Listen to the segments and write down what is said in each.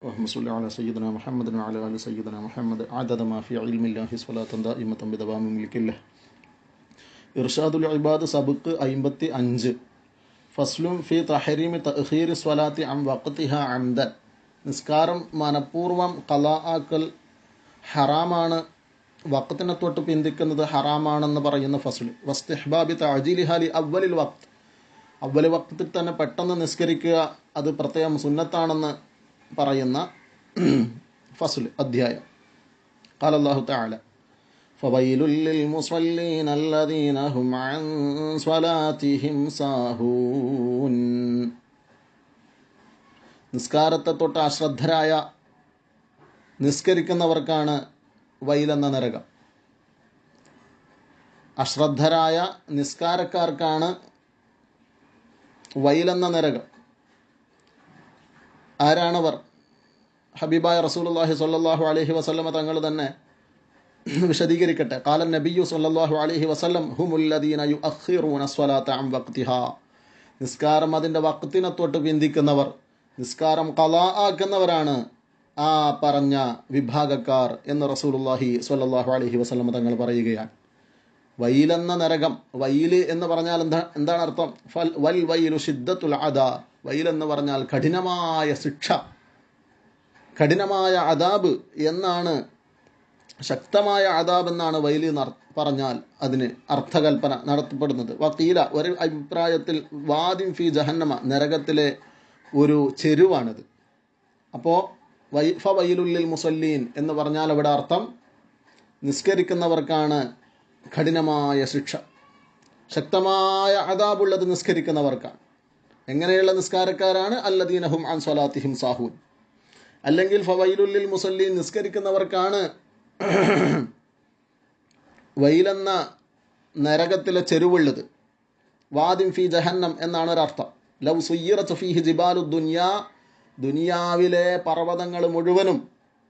اللهم صل على سيدنا محمد وعلى آل سيدنا محمد عدد ما في علم الله صلاة دائمة بدوام ملك الله. ഇർഷാദുൽ ഇബാദ് സബക്ക് 55. ഫസ്ലും ഫി തഹരീമി തഅഖീരി സ്വലാത്തി അൻ വഖ്തിഹ അംദൻ. നിസ്കാരം മനഃപൂർവ്വം ഖലാ ആക്കൽ ഹറാമാണ്, വഖത്തിനെ തൊട്ട് പിന്തിക്കുന്നത് ഹറാമാണെന്ന് പറയുന്ന ഫസ്ൽ. വസ്തിഹ്ബാബി തഅജീലിഹാ ലി അവ്വലിൽ വഖ്ത്. അവ്വൽ വഖ്തിൽ തന്നെ പെട്ടെന്ന് നിസ്കരിക്കുക, അത് പ്രത്യേകം സുന്നത്താണെന്ന് പറയുന്ന ഫസ്ൽ അധ്യായം. ഖാല അല്ലാഹു തആല ഫവൈലുൽ ലിൽ മുസല്ലീന അല്ലദീന ഹും അൻ സ്വലാത്തിഹിം സാഹൂൻ. നിസ്കാരത്തെ തൊട്ട് അശ്രദ്ധരായ നിസ്കരിക്കുന്നവർക്കാണ് വൈലെന്ന നരകം. അശ്രദ്ധരായ നിസ്കാരക്കാർക്കാണ് വൈലെന്ന നരകം. ആരാണവർ? ഹബീബായ റസൂലുള്ളാഹി സ്വല്ലല്ലാഹു അലൈഹി വസല്ലമ തങ്ങൾ തന്നെ വിശദീകരിക്കട്ടെ. ഖാല നബിയ്യു സ്വല്ലല്ലാഹു അലൈഹി വസല്ലം ഹുമുല്ലദീന യുഅഖിറൂന സ്വലാത അൻ വഖ്തിഹാ. നിസ്കാരം അതിൻ്റെ വഖ്തിനെ തൊട്ട് പിന്തിക്കുന്നവർ, നിസ്കാരം ഖലാ ആക്കുന്നവരാണ് ആ പറഞ്ഞ വിഭാഗക്കാർ എന്ന് റസൂലുള്ളാഹി സ്വല്ലല്ലാഹു അലൈഹി വസല്ലമ തങ്ങൾ പറയുകയാണ്. വൈലെന്ന നരകം. വൈല് എന്ന് പറഞ്ഞാൽ എന്താണ് അർത്ഥം? വൽ വൈലു ശിദ്ദത്തുൽ അദാ. വൈലെന്ന് പറഞ്ഞാൽ കഠിനമായ ശിക്ഷ, കഠിനമായ അദാബ് എന്നാണ്, ശക്തമായ അദാബ് എന്നാണ് വൈലി പറഞ്ഞാൽ അതിന് അർത്ഥകൽപ്പന നടത്തപ്പെടുന്നത്. വക്കീല, ഒരു അഭിപ്രായത്തിൽ വാദിൻ ഫി ജഹന്നമ, നരകത്തിലെ ഒരു ചെരുവാണിത്. അപ്പോൾ ഫവൈലുൽ മുസല്ലീൻ എന്ന് പറഞ്ഞാൽ അവിടെ അർത്ഥം നിസ്കരിക്കുന്നവർക്കാണ് കഠിനമായ ശിക്ഷ, ശക്തമായ അദാബുള്ളത് നിസ്കരിക്കുന്നവർക്കാണ്. എങ്ങനെയുള്ള നിസ്കാരക്കാരാണ്? അല്ലദീന ഹും അൻ സ്വലാത്തിഹിം സാഹൂൻ. അല്ലെങ്കിൽ ഫവൈലുൽ ലിൽ മുസല്ലീൻ, നിസ്കരിക്കുന്നവർക്കാണ് വൈലെന്ന നരകത്തിലെ ചെരുവുള്ളത്. വാദിൻ ഫി ജഹന്നം എന്നാണ് ഒരർത്ഥം. ലൗ സുയ്യിറത്ത് ഫീഹി ജിബാലു ദുനിയാ, ദുനിയാവിലെ പർവ്വതങ്ങൾ മുഴുവനും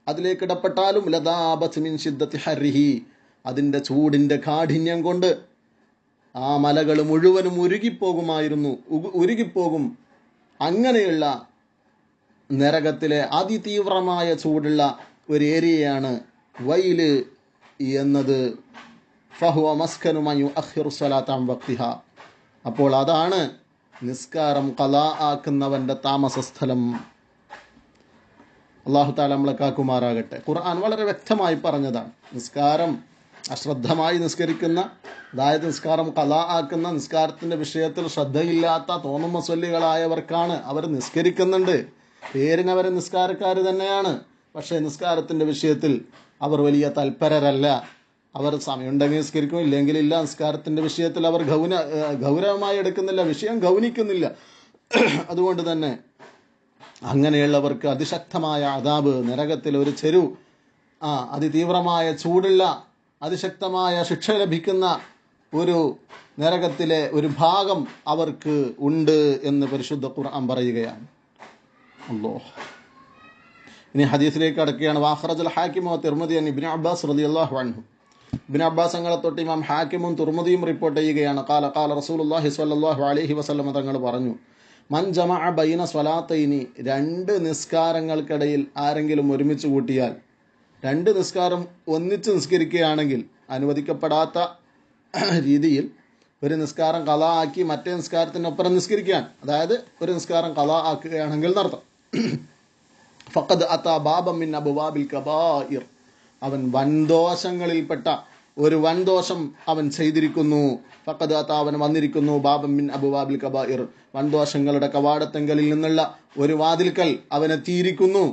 അതിലേക്കിടപ്പെട്ടാലും ലദാബത് മിൻ ശിദ്ദത്തി ഹർരിഹി, അതിൻ്റെ ചൂടിൻ്റെ കാഠിന്യം കൊണ്ട് ആ മലകൾ മുഴുവനും ഉരുകിപ്പോകും. അങ്ങനെയുള്ള നരകത്തിലെ അതിതീവ്രമായ ചൂടുള്ള ഒരു ഏരിയയാണ് വൈല് എന്നത്. ഫഹുവ മസ്കനു മൻ യുഅഖിറു സ്വലാത അൻ വഖ്തിഹാ. അപ്പോൾ അതാണ് നിസ്കാരം ഖലാ ആക്കുന്നവൻ്റെ താമസസ്ഥലം. അല്ലാഹു തആല നമ്മളെ കാക്കുമാറാകട്ടെ. ഖുർആൻ വളരെ വ്യക്തമായി പറഞ്ഞതാണ്. നിസ്കാരം അശ്രദ്ധമായി നിസ്കരിക്കുന്ന, അതായത് നിസ്കാരം ഖലാ ആക്കുന്ന, നിസ്കാരത്തിൻ്റെ വിഷയത്തിൽ ശ്രദ്ധയില്ലാത്ത തോന്നുന്ന മുസല്ലികളായവർക്കാണ്. അവർ നിസ്കരിക്കുന്നുണ്ട്, പേരിനവർ നിസ്കാരക്കാർ തന്നെയാണ്, പക്ഷേ നിസ്കാരത്തിൻ്റെ വിഷയത്തിൽ അവർ വലിയ തൽപരരല്ല. അവർ സമയമുണ്ടെങ്കിൽ നിസ്കരിക്കും, ഇല്ലെങ്കിൽ ഇല്ല. നിസ്കാരത്തിൻ്റെ വിഷയത്തിൽ അവർ ഗൗരവമായി എടുക്കുന്നില്ല, വിഷയം ഗൗനിക്കുന്നില്ല. അതുകൊണ്ട് തന്നെ അങ്ങനെയുള്ളവർക്ക് അതിശക്തമായ അദാബ്, നരകത്തിൽ ഒരു ചെരു, അതിതീവ്രമായ ചൂടുള്ള അതിശക്തമായ ശിക്ഷ ലഭിക്കുന്ന ഒരു നരകത്തിലെ ഒരു ഭാഗം അവർക്ക് ഉണ്ട് എന്ന് പരിശുദ്ധ ഖുർആൻ പറയുകയാണ്. അല്ലാഹ്. ഇനി ഹദീസിലേക്ക് കടക്കുകയാണ്. വാഖറജൽ ഹാക്കിം വ തിർമിദി അൻ ഇബ്നു അബ്ബാസ് റളിയല്ലാഹു അൻഹു. ഇബ്നു അബ്ബാസ് തങ്ങളെ തൊട്ട് ഇമാം ഹാക്കിമും തുർമിദിയും റിപ്പോർട്ട് ചെയ്യുകയാണ്. ഖാല റസൂലുള്ളാഹി സ്വല്ലല്ലാഹു അലൈഹി വസല്ലം തങ്ങൾ പറഞ്ഞു, മൻ ജമഅ ബൈന സ്വലാത്തൈനി, രണ്ട് നിസ്കാരങ്ങൾക്കിടയിൽ ആരെങ്കിലും ഒരുമിച്ച് കൂട്ടിയാൽ, രണ്ട് നിസ്കാരം ഒന്നിച്ച് നിസ്കരിക്കുകയാണെങ്കിൽ, അനുവദിക്കപ്പെടാത്ത രീതിയിൽ ഒരു നിസ്കാരം ഖലാ ആക്കി മറ്റേ നിസ്കാരത്തിനൊപ്പം നിസ്കരിക്കുകയാണ്, അതായത് ഒരു നിസ്കാരം ഖലാ ആക്കുകയാണെങ്കിൽ നടത്താം. ഫഖദ് അതാ ബാബൻ മിൻ അബ്വാബിൽ കബായിർ, അവൻ വൻദോഷങ്ങളിൽപ്പെട്ട ഒരു വൻദോഷം അവൻ ചെയ്തിരിക്കുന്നു. ഫഖദ് അതാ, അവൻ വന്നിരിക്കുന്നു, ബാബൻ മിൻ അബ്വാബിൽ കബായിർ, വൻദോഷങ്ങളുടെ കവാടത്തെങ്കലിൽ നിന്നുള്ള ഒരു വാതിൽക്കൽ അവനെത്തിയിരിക്കുന്നു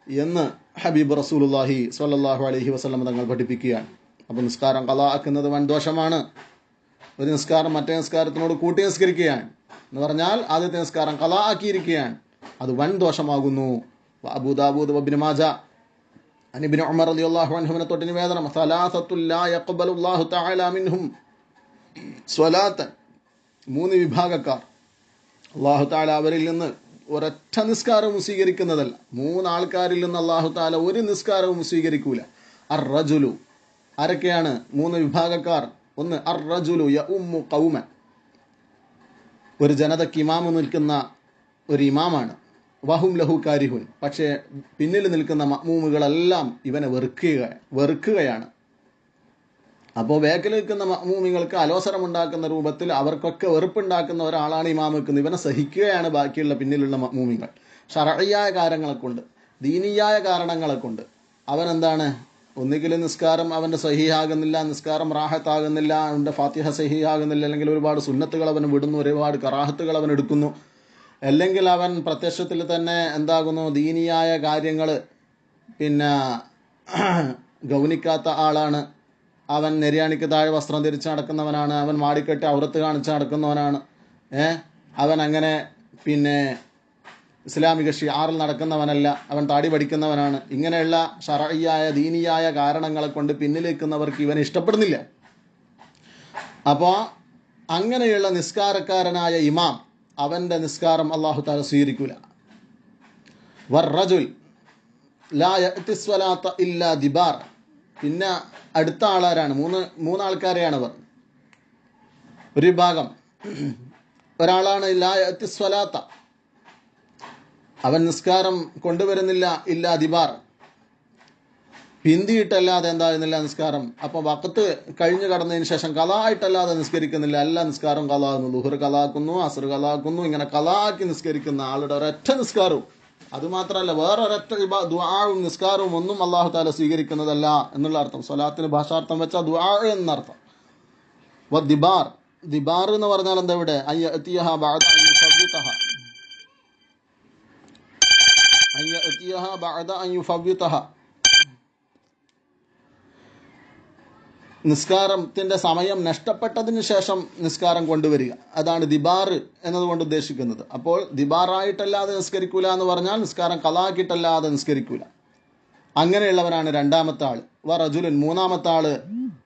എന്ന് ഹബീബ് റസൂലുള്ളാഹി സ്വല്ലല്ലാഹു അലൈഹി വസല്ലം തങ്ങൾ പഠിപ്പിക്കുകയാണ്. അപ്പോൾ നിസ്കാരം ഖലാ ആക്കുന്നത് വൻദോഷമാണ്. ഒരു നിസ്കാരം മറ്റേ നിസ്കാരത്തിനോട് കൂട്ടി നിസ്കരിക്കുകയാണ് എന്ന് പറഞ്ഞാൽ ആദ്യത്തെ നിസ്കാരം ഖലാ ആക്കിയിരിക്കുകയാണ്, അത് വൻദോഷമാകുന്നു. അബൂ ദാവൂദ് വഇബ്നു മാജ അൻ ഇബ്നു ഉമർ റളിയല്ലാഹു അൻഹുവിനെ തൊട്ട് നിവേദനം, സലാസത്തുൽ ലാ യഖ്ബലുല്ലാഹു തആല മിൻഹും സ്വലാത്തൻ, മൂന്ന് വിഭാഗക്കാർ, അല്ലാഹു തആല അവരിൽ നിന്ന് ഒരൊറ്റ നിസ്കാരവും സ്വീകരിക്കുന്നതല്ല. മൂന്നാൾക്കാരിൽ നിന്ന് അല്ലാഹു തആല ഒരു നിസ്കാരവും സ്വീകരിക്കൂല. അർ റജുലു, ആരൊക്കെയാണ് മൂന്ന് വിഭാഗക്കാർ? ഒന്ന്, അർ റജുലു യഉമ്മു ഖൗമൻ, ഒരു ജനതയ്ക്ക് ഇമാമ് നിൽക്കുന്ന ഒരു ഇമാമാണ്. വഹും ലഹു കാരിഹുൻ, പക്ഷേ പിന്നിൽ നിൽക്കുന്ന മഅ്മൂമുകളെല്ലാം ഇവനെ വെറുക്കുകയാണ്. അപ്പോൾ ബാക്കിൽ നിൽക്കുന്ന മഅ്മൂമിങ്ങൾക്ക് അലോസരമുണ്ടാക്കുന്ന രൂപത്തിൽ അവർക്കൊക്കെ വെറുപ്പുണ്ടാക്കുന്ന ഒരാളാണ് ഇമാം വെക്കുന്നത്. ഇവനെ സഹിക്കുകയാണ് ബാക്കിയുള്ള പിന്നിലുള്ള മഅ്മൂമിങ്ങൾ. ശർഈയായ കാരണങ്ങളെ കൊണ്ട്, ദീനിയായ കാരണങ്ങളെ കൊണ്ട് അവൻ എന്താണ്, ഒന്നുകിൽ നിസ്കാരം അവൻ്റെ സഹീഹാകുന്നില്ല, നിസ്കാരം റാഹത്താകുന്നില്ല, അവൻ്റെ ഫാത്തിഹ സഹീഹാകുന്നില്ല, അല്ലെങ്കിൽ ഒരുപാട് സുന്നത്തുകൾ അവൻ വിടുന്നു, ഒരുപാട് കറാഹത്തുകൾ അവൻ എടുക്കുന്നു, അല്ലെങ്കിൽ അവൻ പ്രത്യക്ഷത്തിൽ തന്നെ എന്താകുന്നു, ദീനിയായ കാര്യങ്ങൾ പിന്നെ ഗൗനിക്കാത്ത ആളാണ്, അവൻ നെര്യാണിക്ക് താഴെ വസ്ത്രം ധരിച്ച് നടക്കുന്നവനാണ്, അവൻ മാടിക്കെട്ടി ഔറത്ത് കാണിച്ച് നടക്കുന്നവനാണ്, അവൻ അങ്ങനെ പിന്നെ ഇസ്ലാമിക ഷിആറിൽ നടക്കുന്നവനല്ല, അവൻ താടി പഠിക്കുന്നവനാണ്. ഇങ്ങനെയുള്ള ശർഈയായ ദീനിയായ കാരണങ്ങളെ കൊണ്ട് പിന്നിലേക്കുന്നവർക്ക് ഇവനെ ഇഷ്ടപ്പെടുന്നില്ല. അപ്പോൾ അങ്ങനെയുള്ള നിസ്കാരക്കാരനായ ഇമാം അവൻ്റെ നിസ്കാരം അല്ലാഹു തആല സ്വീകരിക്കൂല. വറജുൽ ലാ യഅതി സ്വലാത്ത ഇല്ലാ ദിബാർ. പിന്നെ അടുത്ത ആളാരാണ്? മൂന്നാൾക്കാരെയാണ് അവർ. ഒരു വിഭാഗം ഒരാളാണ് ലാ യഅതി സ്വലാത്ത, അവൻ നിസ്കാരം കൊണ്ടുവരുന്നില്ല, ഇല്ലാ ദിബാർ, പിന്തിയിട്ടല്ലാതെ എന്താകുന്നില്ല നിസ്കാരം. അപ്പോൾ വഖത്ത് കഴിഞ്ഞു കടന്നതിന് ശേഷം കളായിട്ടല്ലാതെ നിസ്കരിക്കുന്നില്ല, എല്ലാ നിസ്കാരം കളാകുന്നു. ളുഹർ കളാക്കുന്നു, അസ്ർ കളാക്കുന്നു, ഇങ്ങനെ കളാക്കി നിസ്കരിക്കുന്ന ആളുടെ ഒരൊറ്റ നിസ്കാരവും, അതുമാത്രമല്ല വേറെ ഒരൊറ്റ ദുആവും നിസ്കാരവും ഒന്നും അല്ലാഹു തആല സ്വീകരിക്കുന്നതല്ല എന്നുള്ള അർത്ഥം. സ്വലാത്തിന് ഭാഷാർത്ഥം വെച്ചാൽ ദുആ എന്നർത്ഥം. ദിബാർ, ദിബാർ എന്ന് പറഞ്ഞാൽ എന്താ ഇവിടെ? അയ്യഅതിയഹ ബഅദ അൻ യുഫവ്വിതഹ, അയ്യഅതിയഹ ബഅദ അൻ യുഫവ്വിതഹ, നിസ്കാരത്തിൻ്റെ സമയം നഷ്ടപ്പെട്ടതിന് ശേഷം നിസ്കാരം കൊണ്ടുവരിക, അതാണ് ദിബാർ എന്നതുകൊണ്ട് ഉദ്ദേശിക്കുന്നത്. അപ്പോൾ ദിബാറായിട്ടല്ലാതെ നിസ്കരിക്കൂല എന്ന് പറഞ്ഞാൽ നിസ്കാരം കളാക്കിയിട്ടല്ലാതെ നിസ്കരിക്കൂല. അങ്ങനെയുള്ളവരാണ് രണ്ടാമത്തെ ആൾ. വറജുലുൻ, മൂന്നാമത്തെ ആൾ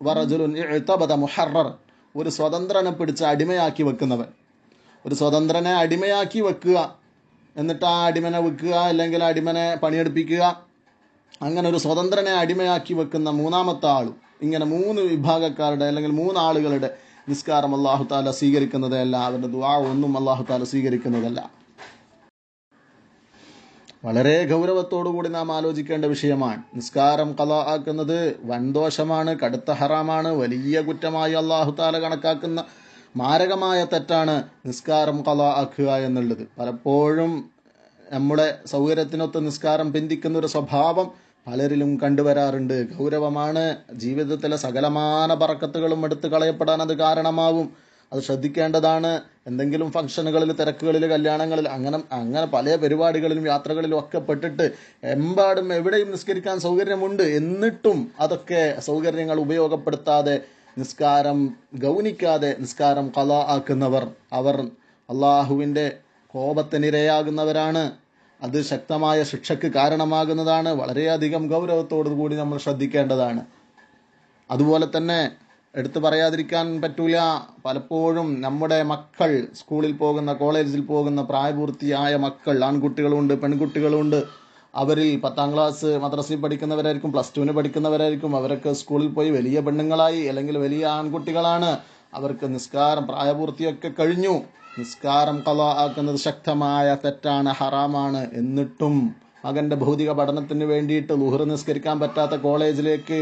വറജുലുൻ ഇഅ്തബദ മുഹറർ, ഒരു സ്വതന്ത്രനെ പിടിച്ച് അടിമയാക്കി വെക്കുന്നവൻ. ഒരു സ്വതന്ത്രനെ അടിമയാക്കി വെക്കുക, എന്നിട്ട് ആ അടിമനെ വിൽക്കുക, അല്ലെങ്കിൽ അടിമനെ പണിയെടുപ്പിക്കുക, അങ്ങനെ ഒരു സ്വതന്ത്രനെ അടിമയാക്കി വെക്കുന്ന മൂന്നാമത്തെ ആളും. ഇങ്ങനെ മൂന്ന് വിഭാഗക്കാരുടെ അല്ലെങ്കിൽ മൂന്നാളുകളുടെ നിസ്കാരം അല്ലാഹു തആല സ്വീകരിക്കുന്നതല്ല, അവരുടെ ദുആ ഒന്നും അല്ലാഹു തആല സ്വീകരിക്കുന്നതല്ല. വളരെ ഗൗരവത്തോടുകൂടി നാം ആലോചിക്കേണ്ട വിഷയമാണ്. നിസ്കാരം ഖളാ ആക്കുന്നത് വൻദോഷമാണ്, കടുത്ത ഹറാമാണ്, വലിയ കുറ്റമായി അല്ലാഹു തആല കണക്കാക്കുന്ന മാരകമായ തെറ്റാണ് നിസ്കാരം ഖളാ ആക്കുക എന്നുള്ളത്. പലപ്പോഴും നമ്മുടെ സൗകര്യത്തിനൊത്ത് നിസ്കാരം പിന്തിക്കുന്ന ഒരു സ്വഭാവം പലരിലും കണ്ടുവരാറുണ്ട്. ഗൗരവമാണ്. ജീവിതത്തിലെ സകലമാന ബറക്കത്തുകളും എടുത്തു കളയപ്പെടാൻ അത് കാരണമാവും. അത് ശ്രദ്ധിക്കേണ്ടതാണ്. എന്തെങ്കിലും ഫംഗ്ഷനുകളിൽ, തിരക്കുകളിൽ, കല്യാണങ്ങളിൽ, അങ്ങനെ പല പരിപാടികളിലും യാത്രകളിലും ഒക്കെ പെട്ടിട്ട് എമ്പാടും എവിടെയും നിസ്കരിക്കാൻ സൗകര്യമുണ്ട്, എന്നിട്ടും അതൊക്കെ സൗകര്യങ്ങൾ ഉപയോഗപ്പെടുത്താതെ നിസ്കാരം ഗൗനിക്കാതെ നിസ്കാരം ഖളാ ആക്കുന്നവർ, അവർ അള്ളാഹുവിൻ്റെ കോപത്തിനിരയാകുന്നവരാണ്. അത് ശക്തമായ ശിക്ഷയ്ക്ക് കാരണമാകുന്നതാണ്. വളരെയധികം ഗൗരവത്തോടു കൂടി നമ്മൾ ശ്രദ്ധിക്കേണ്ടതാണ്. അതുപോലെ തന്നെ എടുത്തു പറയാതിരിക്കാൻ പറ്റൂല, പലപ്പോഴും നമ്മുടെ മക്കൾ സ്കൂളിൽ പോകുന്ന, കോളേജിൽ പോകുന്ന പ്രായപൂർത്തിയായ മക്കൾ, ആൺകുട്ടികളുണ്ട്, പെൺകുട്ടികളുണ്ട്. അവരിൽ 10ാം ക്ലാസ് മദ്രസയിൽ പഠിക്കുന്നവരായിരിക്കും, +2 പഠിക്കുന്നവരായിരിക്കും. അവരൊക്കെ സ്കൂളിൽ പോയി വലിയ പെണ്ണുങ്ങളായി, അല്ലെങ്കിൽ വലിയ ആൺകുട്ടികളാണ്. അവർക്ക് നിസ്കാരം പ്രായപൂർത്തിയൊക്കെ കഴിഞ്ഞു. നിസ്കാരം ഖളാ ആക്കുന്നത് ശക്തമായ തെറ്റാണ്, ഹറാമാണ്. എന്നിട്ടും മകൻ്റെ ഭൗതിക പഠനത്തിന് വേണ്ടിയിട്ട് ളുഹർ നിസ്കരിക്കാൻ പറ്റാത്ത കോളേജിലേക്ക്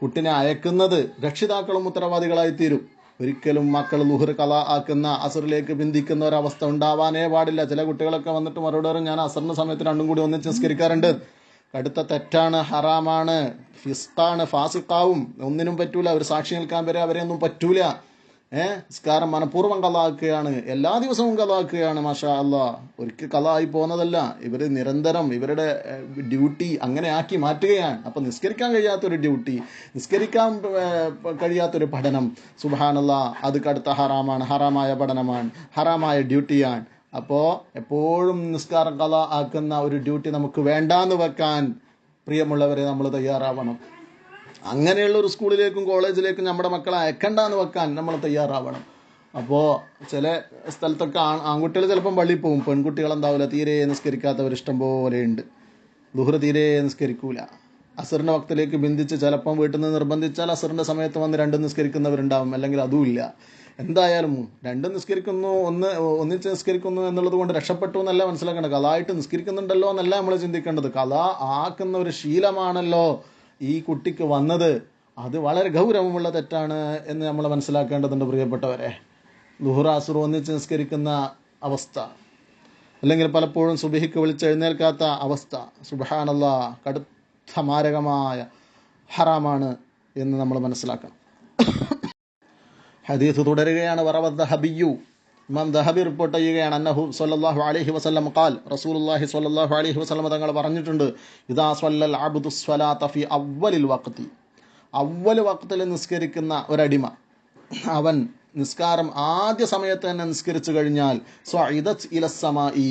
കുട്ടിനെ അയക്കുന്നത് രക്ഷിതാക്കളും ഉത്തരവാദികളായി തീരും. ഒരിക്കലും മക്കൾ ളുഹർ ഖളാ ആക്കുന്ന, അസറിലേക്ക് ബന്ധിക്കുന്ന ഒരവസ്ഥ ഉണ്ടാവാനേ പാടില്ല. ചില കുട്ടികളൊക്കെ വന്നിട്ട് മറുപടി പറയും, ഞാൻ അസറിൻ്റെ സമയത്ത് രണ്ടും കൂടി ഒന്നിച്ച് നിസ്കരിക്കാറുണ്ട്. കടുത്ത തെറ്റാണ്, ഹറാമാണ്, ഫിസ്ഖാണ്, ഫാസിഖാവും. ഒന്നിനും പറ്റൂല. ഒരു സാക്ഷി നിൽക്കാൻ വരെ അവരെയൊന്നും പറ്റൂല. നിസ്കാരം മനഃപൂർവ്വം ഖളാ ആക്കുകയാണ്, എല്ലാ ദിവസവും ഖളാ ആക്കുകയാണ്. മാഷാ അല്ലാ, ഒരിക്കൽ ഖളാ ആയി പോകുന്നതല്ല. ഇവർ നിരന്തരം ഇവരുടെ ഡ്യൂട്ടി അങ്ങനെ ആക്കി മാറ്റുകയാണ്. അപ്പം നിസ്കരിക്കാൻ കഴിയാത്തൊരു ഡ്യൂട്ടി, നിസ്കരിക്കാൻ കഴിയാത്തൊരു പഠനം, സുബ്ഹാനല്ലാ, അത് കടുത്ത ഹറാമാണ്, ഹറാമായ പഠനമാണ്, ഹറാമായ ഡ്യൂട്ടിയാണ്. അപ്പോൾ എപ്പോഴും നിസ്കാരം ഖളാ ആക്കുന്ന ഒരു ഡ്യൂട്ടി നമുക്ക് വേണ്ടാന്ന് വെക്കാൻ പ്രിയമുള്ളവരെ നമ്മൾ തയ്യാറാവണം. അങ്ങനെയുള്ള ഒരു സ്കൂളിലേക്കും കോളേജിലേക്കും നമ്മുടെ മക്കളെ അയക്കണ്ടെന്ന് വെക്കാൻ നമ്മൾ തയ്യാറാവണം. അപ്പോൾ ചില സ്ഥലത്തൊക്കെ ആൺകുട്ടികൾ ചിലപ്പം പള്ളിയിൽ പോകും, പെൺകുട്ടികൾ എന്താവില്ല, തീരെ നിസ്കരിക്കാത്തവർ ഇഷ്ടം പോലെ ഉണ്ട്. ളുഹർ തീരെ നിസ്കരിക്കൂല. അസറിൻ്റെ വക്തിലേക്ക് ബന്ധിച്ച് ചിലപ്പം വീട്ടിൽ നിന്ന് നിർബന്ധിച്ചാൽ അസറിൻ്റെ സമയത്ത് വന്ന് 2 നിസ്കരിക്കുന്നവരുണ്ടാവും, അല്ലെങ്കിൽ അതുമില്ല. എന്തായാലും രണ്ടും നിസ്കരിക്കുന്നു, ഒന്നിച്ച് നിസ്കരിക്കുന്നു എന്നുള്ളത് കൊണ്ട് രക്ഷപ്പെട്ടു എന്നല്ല മനസ്സിലാക്കേണ്ടത്. കളായിട്ട് നിസ്കരിക്കുന്നുണ്ടല്ലോ എന്നല്ല നമ്മൾ ചിന്തിക്കേണ്ടത്. കള ആക്കുന്ന ഒരു ശീലമാണല്ലോ ഈ കുട്ടിക്ക് വന്നത്, അത് വളരെ ഗൗരവമുള്ള തെറ്റാണ് എന്ന് നമ്മൾ മനസ്സിലാക്കേണ്ടതുണ്ട് പ്രിയപ്പെട്ടവരെ. ളുഹ്ർ അസ്ർ ഒന്നിച്ച് നിസ്കരിക്കുന്ന അവസ്ഥ, അല്ലെങ്കിൽ പലപ്പോഴും സുബഹിക്ക് വിളിച്ചെഴുന്നേൽക്കാത്ത അവസ്ഥ, സുബ്ഹാനല്ലാഹ്, കടുത്ത മാരകമായ ഹറാമാണ് എന്ന് നമ്മൾ മനസ്സിലാക്കണം. ഹദീസ് തുടരുകയാണ്. വറവദ് ദഹബിയു, ഇമാം ദഹബി റിപ്പോർട്ട് ചെയ്യുകയാണ്, അന്നഹു സ്വല്ലല്ലാഹു അലൈഹി വസല്ലം ഖാൽ, റസൂലുള്ളാഹി സ്വല്ലല്ലാഹു അലൈഹി വസല്ലം തങ്ങൾ പറഞ്ഞിട്ടുണ്ട്, ഇദാ സ്വല്ലൽ അബ്ദു സ്വലാത ഫി അവ്വലിൽ വഖ്തി, അവ്വൽ വഖ്തിൽ നിസ്കരിക്കുന്ന ഒരടിമ, അവൻ നിസ്കാരം ആദ്യ സമയത്ത് തന്നെ നിസ്കരിച്ചു കഴിഞ്ഞാൽ സ്വഇദത് ഇലസ്സമായി,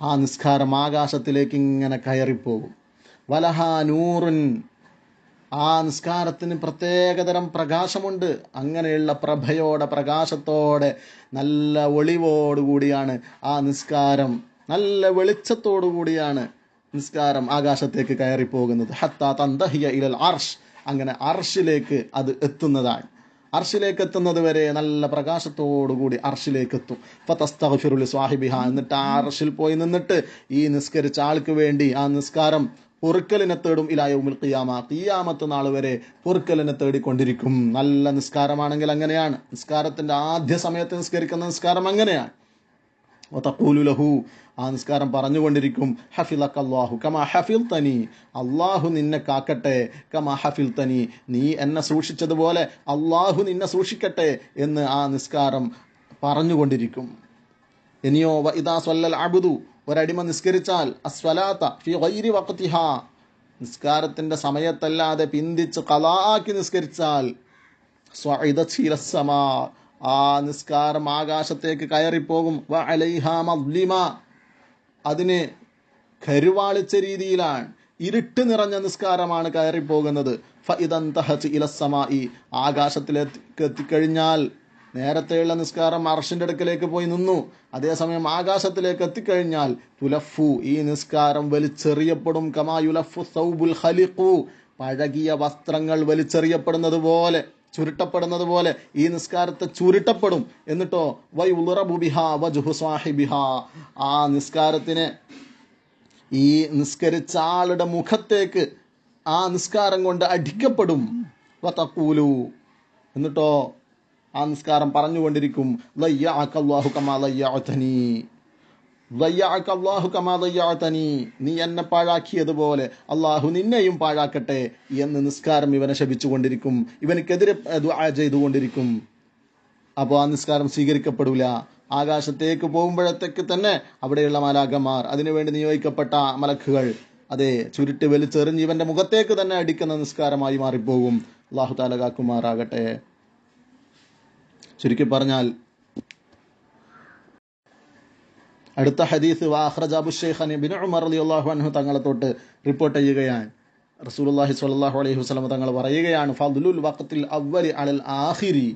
ആ നിസ്കാരം ആകാശത്തിലേക്ക് ഇങ്ങനെ കയറിപ്പോകും. വലഹാ നൂറുൻ, ആ നിസ്കാരത്തിന് പ്രത്യേകതരം പ്രകാശമുണ്ട്. അങ്ങനെയുള്ള പ്രഭയോടെ, പ്രകാശത്തോടെ, നല്ല ഒളിവോടുകൂടിയാണ് ആ നിസ്കാരം, നല്ല വെളിച്ചത്തോടു കൂടിയാണ് നിസ്കാരം ആകാശത്തേക്ക് കയറിപ്പോകുന്നത്. ഹത്താ തന്തഹിയ ഇലൽ അർഷ്, അങ്ങനെ അർഷിലേക്ക് അത് എത്തുന്നതാണ്. അർഷിലേക്ക് എത്തുന്നത് വരെ നല്ല പ്രകാശത്തോടുകൂടി അർഷിലേക്ക് എത്തും. ഫതസ്തഗ്ഫിറു ലിസ്വാഹിബിഹ, എന്നിട്ട് ആ അർഷിൽ പോയി നിന്നിട്ട് ഈ നിസ്കരിച്ച ആൾക്ക് വേണ്ടി ആ നിസ്കാരം പൊറുക്കലിനെ തേടും. ഇലാ യൗമിൽ ഖിയാമ, ഖിയാമത്ത് നാൾ വരെ പൊറുക്കലിനെ തേടിക്കൊണ്ടിരിക്കും. നല്ല നിസ്കാരമാണെങ്കിൽ അങ്ങനെയാണ്. നിസ്കാരത്തിന്റെ ആദ്യ സമയത്ത് നിസ്കരിക്കുന്ന നിസ്കാരം അങ്ങനെയാണ്. വതഖൂലു ലഹു, ആ നിസ്കാരം പറഞ്ഞുകൊണ്ടിരിക്കും, ഹഫിളക്കല്ലാഹു കമാ ഹഫിൾതനി, അള്ളാഹു നിന്നെ കാക്കട്ടെ, കമാ ഹഫിൾതനി, നീ എന്നെ സൂക്ഷിച്ചതുപോലെ അള്ളാഹു നിന്നെ സൂക്ഷിക്കട്ടെ എന്ന് ആ നിസ്കാരം പറഞ്ഞുകൊണ്ടിരിക്കും. ഇനിയോ വഇദാ സ്വല്ലൽ അബ്ദു, ഒരടിമ നിസ്കരിച്ചാൽ അസ്വലാത്ത ഫി ഗൈരി വഖ്തിഹാ, നിസ്കാരത്തിന്റെ സമയത്തല്ലാതെ പിന്തിച്ച് ഖളാആക്കി നിസ്കരിച്ചാൽ സ്വഇദത് ഇലസ്സമാ, ആ നിസ്കാരം ആകാശത്തേക്ക് കയറിപ്പോകും. വ അലൈഹാ മദ്ലിമ, അതിന് കരുവാളിച്ച രീതിയിലാണ്, ഇരുട്ട് നിറഞ്ഞ നിസ്കാരമാണ് കയറിപ്പോകുന്നത്. ഫഇദന്തഹത് ഇലസ്സമായി, ആകാശത്തിലേക്ക് എത്തിക്കഴിഞ്ഞാൽ, നേരത്തെയുള്ള നിസ്കാരം അർഷിന്റെ അടുക്കലേക്ക് പോയി നിന്നു, അതേസമയം ആകാശത്തിലേക്ക് എത്തിക്കഴിഞ്ഞാൽ തുലഫു, ഈ നിസ്കാരം വലിച്ചെറിയപ്പെടും. കമാ യുലഫു സൗബുൽ ഖലിഖു, പഴകിയ വസ്ത്രങ്ങൾ വലിച്ചെറിയപ്പെടുന്നത് പോലെ, ചുരുട്ടപ്പെടുന്നത് പോലെ ഈ നിസ്കാരത്തെ ചുരുട്ടപ്പെടും. എന്നിട്ടോ വയുളറബു ബിഹാ വജ്ഹു സാഹിബിഹാ, ആ നിസ്കാരത്തിന്, ഈ നിസ്കരിച്ച ആളുടെ മുഖത്തേക്ക് ആ നിസ്കാരം കൊണ്ട് അടിക്കപ്പെടും. വതഖൂലു, എന്നിട്ടോ ആ നിസ്കാരം പറഞ്ഞുകൊണ്ടിരിക്കും, ലയ്യഅകല്ലാഹു കമാ ലയ്യഅതനി, ലയ്യഅകല്ലാഹു കമാ ലയ്യഅതനി, നീ എന്നെ പാഴാക്കിയതുപോലെ അള്ളാഹു നിന്നെയും പാഴാക്കട്ടെ എന്ന് നിസ്കാരം ഇവനെ ശപിച്ചുകൊണ്ടിരിക്കും, ഇവനക്കെതിരെ ദുആ ചെയ്തുകൊണ്ടിരിക്കും. അപ്പോൾ ആ നിസ്കാരം സ്വീകരിക്കപ്പെടില്ല. ആകാശത്തേക്ക് പോകുമ്പോഴത്തേക്ക് തന്നെ അവിടെയുള്ള മാലാഖമാർ, അതിനുവേണ്ടി നിയോഗിക്കപ്പെട്ട മലക്കുകൾ, അതെ, ചുരുട്ടി വലിച്ചെറിഞ്ഞ് ഇവന്റെ മുഖത്തേക്ക് തന്നെ അടിക്കുന്ന നിസ്കാരമായി മാറിപ്പോകും. അല്ലാഹു തആല കാക്കുമാറാകട്ടെ. ചുരുക്കി പറഞ്ഞാൽ, അടുത്ത ഹദീസ് അഖ്റജ അബൂ ശൈഖാൻ ഇബ്നു ഉമർ റളിയല്ലാഹു അൻഹു തങ്ങളെ തൊട്ട് റിപ്പോർട്ട് ചെയ്യുകയാണ്. റസൂലുള്ളാഹി സ്വല്ലല്ലാഹു അലൈഹി വസല്ലം തങ്ങൾ പറയുകയാണ്, ഫദ്ലുൽ വഖ്തിൽ അവ്വലി അലൽ ആഖിരി,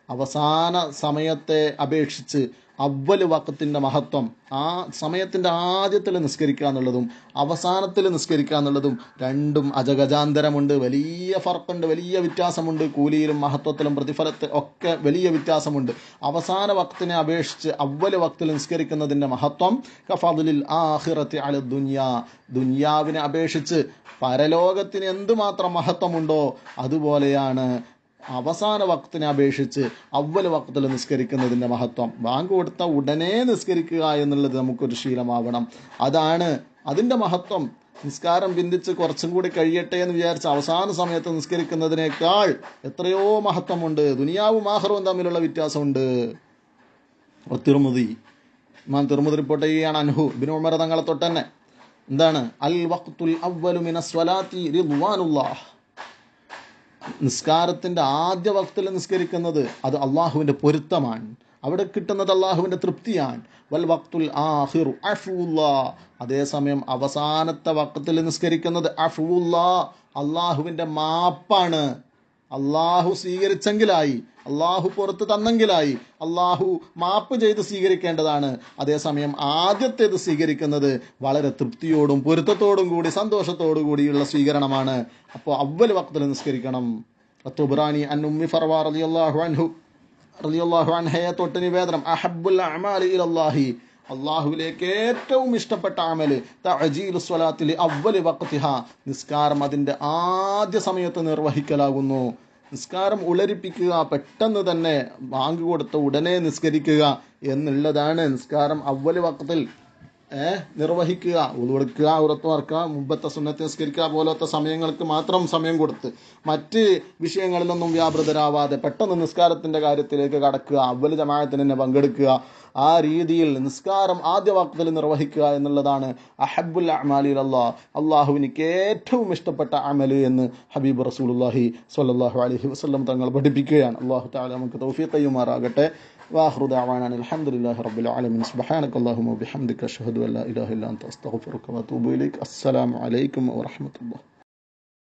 അവസാന സമയത്തെ അപേക്ഷിച്ച് അവ്വൽ വഖത്തിന്റെ മഹത്വം, ആ സമയത്തിന്റെ ആദ്യത്തിൽ നിസ്കരിക്കുക എന്നുള്ളതും അവസാനത്തിൽ നിസ്കരിക്കുക എന്നുള്ളതും രണ്ടും അജഗജാന്തരമുണ്ട്. വലിയ ഫർക്കുണ്ട്, വലിയ വ്യത്യാസമുണ്ട്. കൂലിയിലും മഹത്വത്തിലും പ്രതിഫലത്തിൽ ഒക്കെ വലിയ വ്യത്യാസമുണ്ട്. അവസാന വഖത്തിനെ അപേക്ഷിച്ച് അവ്വൽ വഖത്തിൽ നിസ്കരിക്കുന്നതിന്റെ മഹത്വം കഫദ്ലിൽ ആഖിറത്തി അല ദുനിയാ, ദുനിയാവിനെ അപേക്ഷിച്ച് പരലോകത്തിന് എന്തുമാത്രം മഹത്വമുണ്ടോ അതുപോലെയാണ് അവസാന വഖത്തിനെ അപേക്ഷിച്ച് അവ്വൽ വഖത്തിൽ നിസ്കരിക്കുന്നതിൻ്റെ മഹത്വം. ബാങ്ക് കൊടുത്ത ഉടനെ നിസ്കരിക്കുക എന്നുള്ളത് നമുക്കൊരു ശീലമാവണം. അതാണ് അതിൻ്റെ മഹത്വം. നിസ്കാരം ബന്ധിച്ച് കുറച്ചും കൂടി കഴിയട്ടെ എന്ന് വിചാരിച്ച് അവസാന സമയത്ത് നിസ്കരിക്കുന്നതിനേക്കാൾ എത്രയോ മഹത്വമുണ്ട്. ദുനിയാവും ആഖിറവും തമ്മിലുള്ള വ്യത്യാസമുണ്ട്. തിർമുദി, ഇമാം തിർമുദി റിപ്പോർട്ട് ചെയ്യുകയാണ്, അൻഹു ഇബ്നു ഉമർ തങ്ങളെ തൊട്ട് തന്നെ, എന്താണ്, അൽ വഖ്തുൽ അവ്വലു മിനസ് സ്വലാത്തി റിദ്വാനുല്ലാഹ്, നിസ്കാരത്തിന്റെ ആദ്യ വഖ്തിൽ നിസ്കരിക്കുന്നത് അത് അള്ളാഹുവിന്റെ പൊരുത്തമാണ്, അവിടെ കിട്ടുന്നത് അള്ളാഹുവിന്റെ തൃപ്തിയാണ്. വൽ വഖ്തുൽ ആഖിറു അഫ്വുല്ലാഹ്, അതേസമയം അവസാനത്തെ വഖ്തിൽ നിസ്കരിക്കുന്നത് അഫ്വുല്ലാഹ്, അള്ളാഹുവിന്റെ മാപ്പാണ്. അള്ളാഹു സ്വീകരിച്ചെങ്കിലായി, അള്ളാഹു പുറത്ത് തന്നെങ്കിലായി, അള്ളാഹു മാപ്പ് ചെയ്ത് സ്വീകരിക്കേണ്ടതാണ്. അതേസമയം ആദ്യത്തേത് സ്വീകരിക്കുന്നത് വളരെ തൃപ്തിയോടും പൊരുത്തത്തോടും കൂടി സന്തോഷത്തോടു കൂടിയുള്ള സ്വീകരണമാണ്. അപ്പോൾ അവ്വൽ വഖ്തിൽ നിസ്കരിക്കണം. തുബ്രാനി അൻ ഉമ്മി ഫർവാ റളിയല്ലാഹു അൻഹു റളിയല്ലാഹു അൻഹയെ തൊട്ട് നിവേദനം, അഹബ്ബുൽ അഅമാലി ഇലല്ലാഹി, അള്ളാഹുവിലേക്ക് ഏറ്റവും ഇഷ്ടപ്പെട്ട അമല് തഅജീലു സ്വലാത്തി ലി അവ്വലി വഖ്തിഹാ, നിസ്കാരം അതിൻ്റെ ആദ്യ സമയത്ത് നിർവഹിക്കലാകുന്നു. നിസ്കാരം ഉളരിപ്പിക്കുക, പെട്ടെന്ന് തന്നെ ബാങ്ക് കൊടുത്ത ഉടനെ നിസ്കരിക്കുക എന്നുള്ളതാണ് നിസ്കാരം അവ്വൽ വഖ്തിൽ നിർവഹിക്കുക. ഉളു കൊടുക്കുക, ഉറത്ത് വറക്കുക, മുമ്പത്തെ സുന്നത്ത് നിസ്കരിക്കുക പോലത്തെ സമയങ്ങൾക്ക് മാത്രം സമയം കൊടുത്ത് മറ്റ് വിഷയങ്ങളിലൊന്നും വ്യാപൃതരാവാതെ പെട്ടെന്ന് നിസ്കാരത്തിൻ്റെ കാര്യത്തിലേക്ക് കടക്കുക, അവ്വൽ ജമാഅത്തിന് തന്നെ പങ്കെടുക്കുക. ആ രീതിയിൽ നിസ്കാരം ആദ്യ വഖ്തിൽ നിർവഹിക്കുക എന്നുള്ളതാണ് അഹബ്ബുൽ അഅമാലി ഇലല്ലാഹ്, അള്ളാഹുവിനിക്ക് ഏറ്റവും ഇഷ്ടപ്പെട്ട അമല് എന്ന് ഹബീബ് റസൂലുള്ളാഹി സ്വല്ലല്ലാഹു അലൈഹി വസല്ലം തങ്ങൾ പഠിപ്പിക്കുകയാണ്. അല്ലാഹു തആല നമുക്ക് തൗഫീഖ് ചെയ്യുമാറാകട്ടെ. വാഖിറു ദഅവാനാ അൽഹംദുലില്ലാഹി റബ്ബിൽ ആലമീൻ. സുബ്ഹാനകല്ലാഹുമ്മ വബിഹംദിക അഷ്ഹദു അൻ ലാ ഇലാഹ ഇല്ല അൻത അസ്തഗ്ഫിറുക വഅതൂബു ഇലൈക്. അസ്സലാമു അലൈക്കും വറഹ്മത്തുള്ളാഹി.